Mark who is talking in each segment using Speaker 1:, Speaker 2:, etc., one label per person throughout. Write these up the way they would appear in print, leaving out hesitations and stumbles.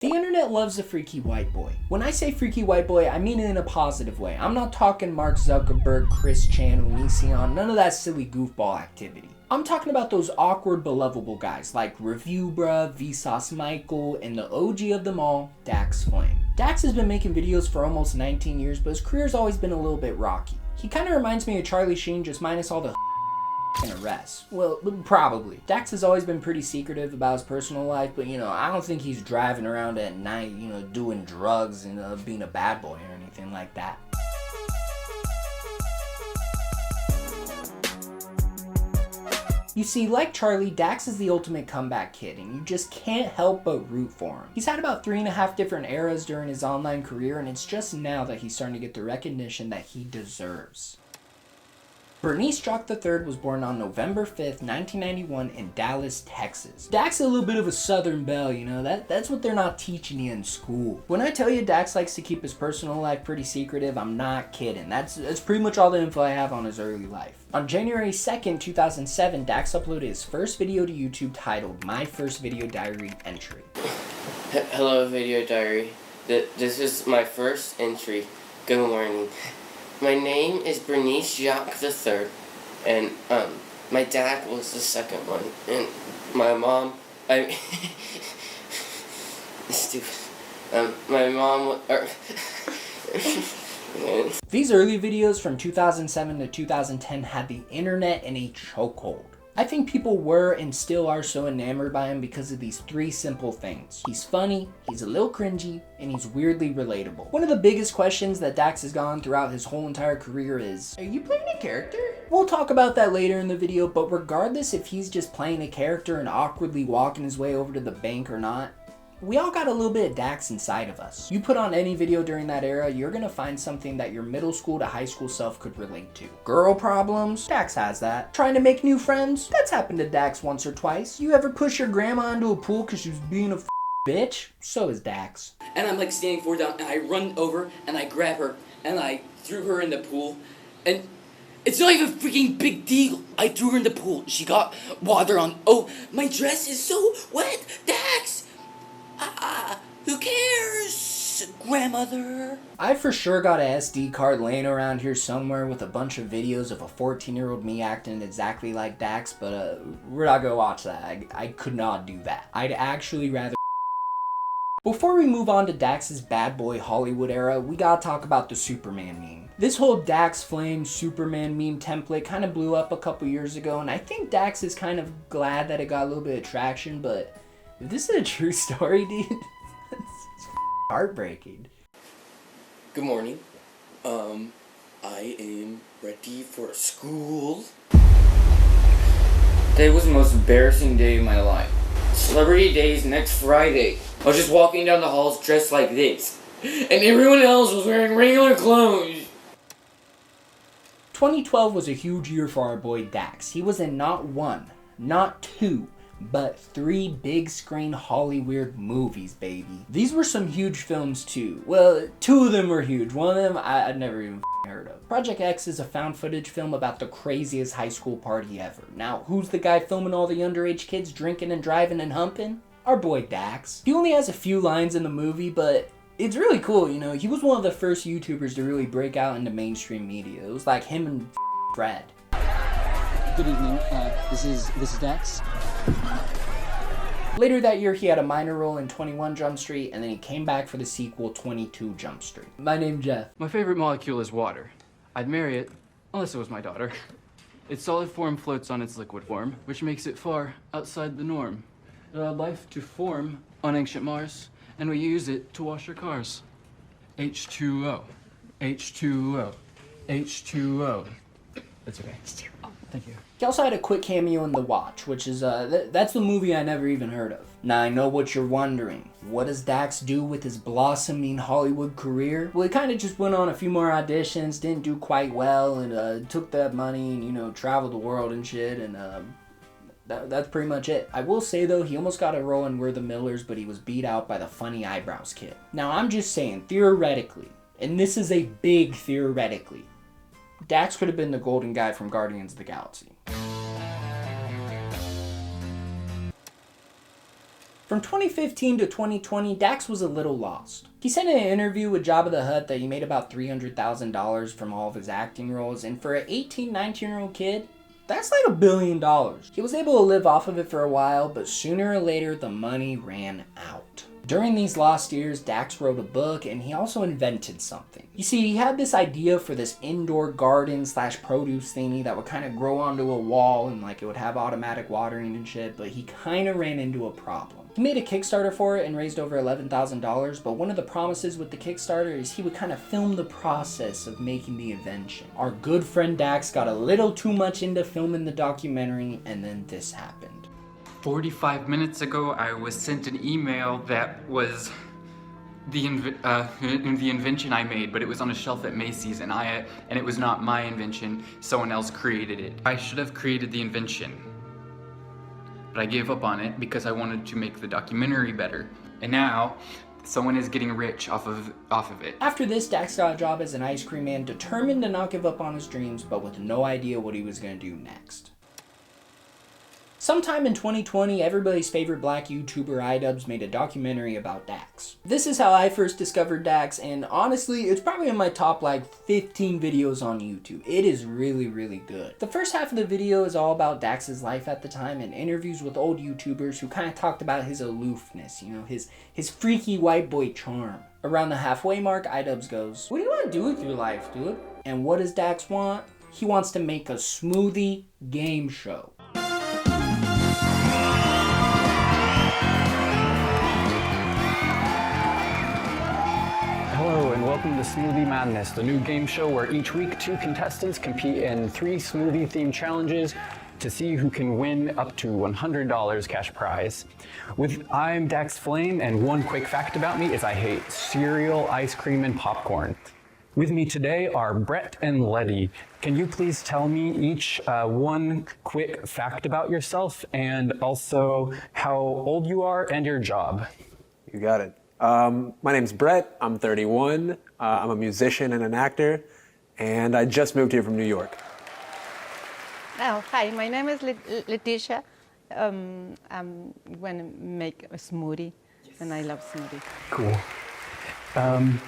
Speaker 1: The internet loves a freaky white boy. When I say freaky white boy, I mean it in a positive way. I'm not talking Mark Zuckerberg, Chris Chan, Onision, none of that silly goofball activity. I'm talking about those awkward but lovable guys like Review Bruh, Vsauce Michael, and the OG of them all, Dax Flame. Dax has been making videos for almost 19 years, but his career's always been a little bit rocky. He kinda reminds me of Charlie Sheen, just minus all the and arrests. Well, probably. Dax has always been pretty secretive about his personal life, but I don't think he's driving around at night, doing drugs and being a bad boy or anything like that. You see, like Charlie, Dax is the ultimate comeback kid, and you just can't help but root for him. He's had about 3.5 different eras during his online career, and it's just now that he's starting to get the recognition that he deserves. Bernice Jock III was born on November 5th, 1991 in Dallas, Texas. Dax is a little bit of a Southern belle, that's what they're not teaching you in school. When I tell you Dax likes to keep his personal life pretty secretive, I'm not kidding. That's pretty much all the info I have on his early life. On January 2nd, 2007, Dax uploaded his first video to YouTube titled My First Video Diary Entry.
Speaker 2: Hello, Video Diary. This is my first entry. Good morning. My name is Bernice Jock III, and my dad was the second one, and my mom, stupid. My mom,
Speaker 1: These early videos from 2007 to 2010 had the internet in a chokehold. I think people were and still are so enamored by him because of these 3 simple things. He's funny, he's a little cringy, and he's weirdly relatable. One of the biggest questions that Dax has gone throughout his whole entire career is, are you playing a character? We'll talk about that later in the video, but regardless if he's just playing a character and awkwardly walking his way over to the bank or not, we all got a little bit of Dax inside of us. You put on any video during that era, you're gonna find something that your middle school to high school self could relate to. Girl problems? Dax has that. Trying to make new friends? That's happened to Dax once or twice. You ever push your grandma into a pool because she was being a bitch? So is Dax.
Speaker 3: And I'm like standing 4 down, and I run over, and I grab her, and I threw her in the pool, and it's not even a freaking big deal. I threw her in the pool. She got water on. Oh, my dress is so wet, Dax! Who cares, grandmother?
Speaker 1: I for sure got a SD card laying around here somewhere with a bunch of videos of a 14-year-old me acting exactly like Dax, but we're not gonna watch that. I could not do that. I'd actually rather. Before we move on to Dax's bad boy Hollywood era, we gotta talk about the Superman meme. This whole Dax Flame Superman meme template kind of blew up a couple years ago, and I think Dax is kind of glad that it got a little bit of traction, but if this is a true story, dude, it's heartbreaking.
Speaker 2: Good morning. I am ready for school. Today was the most embarrassing day of my life. Celebrity Day is next Friday. I was just walking down the halls dressed like this, and everyone else was wearing regular clothes.
Speaker 1: 2012 was a huge year for our boy Dax. He was in not 1, not 2, but 3 big screen Hollyweird movies, baby. These were some huge films too. Well, 2 of them were huge. One of them I'd never even heard of. Project X is a found footage film about the craziest high school party ever. Now, who's the guy filming all the underage kids drinking and driving and humping? Our boy Dax. He only has a few lines in the movie, but it's really cool, He was one of the first YouTubers to really break out into mainstream media. It was like him and Fred.
Speaker 4: Good evening. This is Dax.
Speaker 1: Later that year, he had a minor role in 21 Jump Street, and then he came back for the sequel, 22 Jump Street. My name's Jeff.
Speaker 5: My favorite molecule is water. I'd marry it, unless it was my daughter. Its solid form floats on its liquid form, which makes it far outside the norm. It allowed life to form on ancient Mars, and we use it to wash our cars. H2O. H2O. H2O. That's okay. Thank you.
Speaker 1: He also had a quick cameo in The Watch, which is, that's the movie I never even heard of. Now I know what you're wondering. What does Dax do with his blossoming Hollywood career? Well, he kind of just went on a few more auditions, didn't do quite well, and took that money and, traveled the world and shit, and that's pretty much it. I will say though, he almost got a role in We're the Millers, but he was beat out by the funny eyebrows kid. Now I'm just saying, theoretically, and this is a big theoretically, Dax could have been the golden guy from Guardians of the Galaxy. From 2015 to 2020, Dax was a little lost. He said in an interview with Jabba the Hutt that he made about $300,000 from all of his acting roles, and for an 18, 19-year-old kid, that's like $1 billion. He was able to live off of it for a while, but sooner or later, the money ran out. During these lost years, Dax wrote a book, and he also invented something. You see, he had this idea for this indoor garden / produce thingy that would kind of grow onto a wall, and like it would have automatic watering and shit, but he kind of ran into a problem. He made a Kickstarter for it and raised over $11,000, but one of the promises with the Kickstarter is he would kind of film the process of making the invention. Our good friend Dax got a little too much into filming the documentary, and then this happened.
Speaker 5: 45 minutes ago, I was sent an email that was the invention I made, but it was on a shelf at Macy's, and it was not my invention. Someone else created it. I should have created the invention, but I gave up on it because I wanted to make the documentary better. And now, someone is getting rich off of it.
Speaker 1: After this, Dax got a job as an ice cream man, determined to not give up on his dreams, but with no idea what he was going to do next. Sometime in 2020, everybody's favorite black YouTuber iDubbbz made a documentary about Dax. This is how I first discovered Dax, and honestly, it's probably in my top like 15 videos on YouTube. It is really, really good. The first half of the video is all about Dax's life at the time and interviews with old YouTubers who kind of talked about his aloofness, you know, his freaky white boy charm. Around the halfway mark, iDubbbz goes, "What do you want to do with your life, dude?" And what does Dax want? He wants to make a smoothie game show.
Speaker 6: Hello and welcome to Smoothie Madness, the new game show where each week 2 contestants compete in 3 smoothie-themed challenges to see who can win up to $100 cash prize. I'm Dax Flame, and one quick fact about me is I hate cereal, ice cream, and popcorn. With me today are Brett and Letty. Can you please tell me each one quick fact about yourself and also how old you are and your job?
Speaker 7: You got it. My name's Brett, I'm 31, I'm a musician and an actor, and I just moved here from New York.
Speaker 8: Oh, hi, my name is Leticia. I'm going to make a smoothie, and I love smoothie.
Speaker 6: Cool.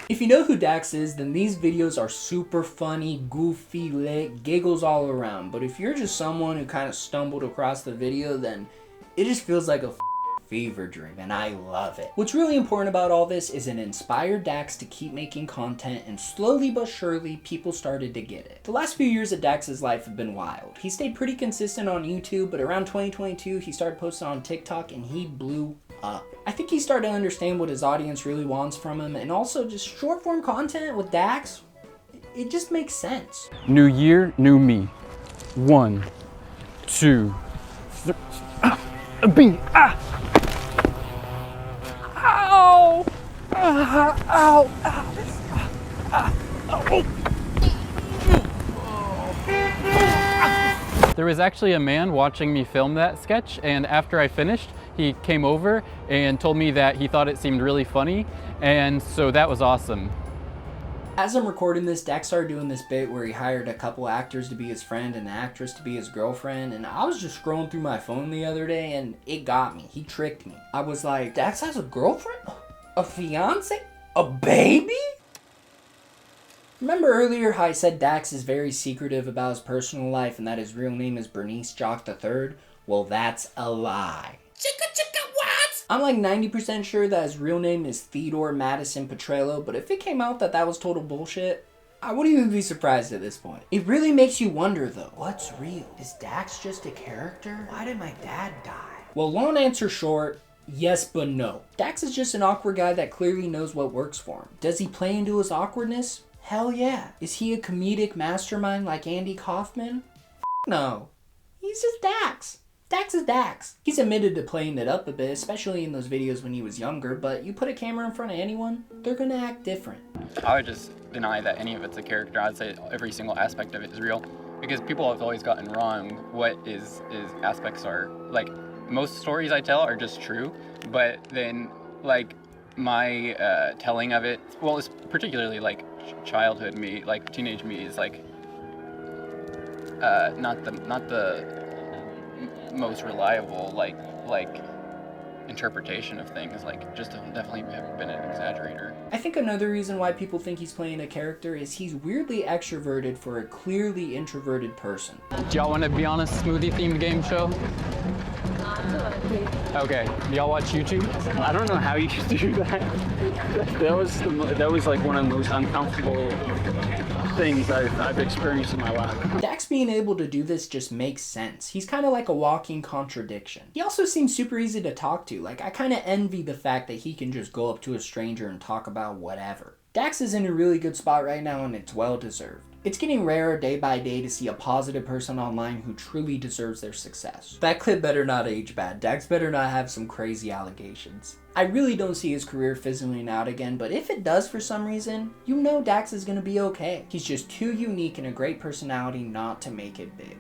Speaker 1: If you know who Dax is, then these videos are super funny, goofy, lit, giggles all around. But if you're just someone who kind of stumbled across the video, then it just feels like a fever dream, and I love it. What's really important about all this is it inspired Dax to keep making content, and slowly but surely, people started to get it. The last few years of Dax's life have been wild. He stayed pretty consistent on YouTube, but around 2022, he started posting on TikTok, and he blew up. I think he started to understand what his audience really wants from him, and also just short form content with Dax, it just makes sense.
Speaker 5: New year, new me. 1, 2, 3. Bing! Ah! Ow! Ow! There was actually a man watching me film that sketch, and after I finished, he came over and told me that he thought it seemed really funny, and so that was awesome.
Speaker 1: As I'm recording this, Dax started doing this bit where he hired a couple actors to be his friend and an actress to be his girlfriend, and I was just scrolling through my phone the other day and it got me. He tricked me. I was like, Dax has a girlfriend? A fiance? A baby? Remember earlier how I said Dax is very secretive about his personal life and that his real name is Bernice Jock III? Well, that's a lie. What? I'm like 90% sure that his real name is Theodore Madison Petrello, but if it came out that that was total bullshit, I wouldn't even be surprised at this point. It really makes you wonder though, what's real? Is Dax just a character? Why did my dad die? Well, long answer short, yes but no. Dax is just an awkward guy that clearly knows what works for him. Does he play into his awkwardness? Hell yeah. Is he a comedic mastermind like Andy Kaufman? No. He's just Dax. Dax is Dax. He's admitted to playing it up a bit, especially in those videos when he was younger, but you put a camera in front of anyone, they're gonna act different.
Speaker 5: I would just deny that any of it's a character. I'd say every single aspect of it is real, because people have always gotten wrong what is aspects are. Like, most stories I tell are just true, but then, like, my telling of it, well, it's particularly, like, childhood me, like, teenage me is, like, not the most reliable, like interpretation of things, like just definitely have been an exaggerator.
Speaker 1: I think another reason why people think he's playing a character is he's weirdly extroverted for a clearly introverted person.
Speaker 6: Do y'all want to be on a smoothie themed game show? Okay. Do y'all watch YouTube?
Speaker 9: I don't know how you do that. That was like one of the most uncomfortable things I've experienced in my life.
Speaker 1: Dax being able to do this just makes sense. He's kind of like a walking contradiction. He also seems super easy to talk to. Like, I kind of envy the fact that he can just go up to a stranger and talk about whatever. Dax is in a really good spot right now, and it's well deserved. It's getting rarer day by day to see a positive person online who truly deserves their success. That clip better not age bad. Dax better not have some crazy allegations. I really don't see his career fizzling out again, but if it does for some reason, you know Dax is gonna be okay. He's just too unique and a great personality not to make it big.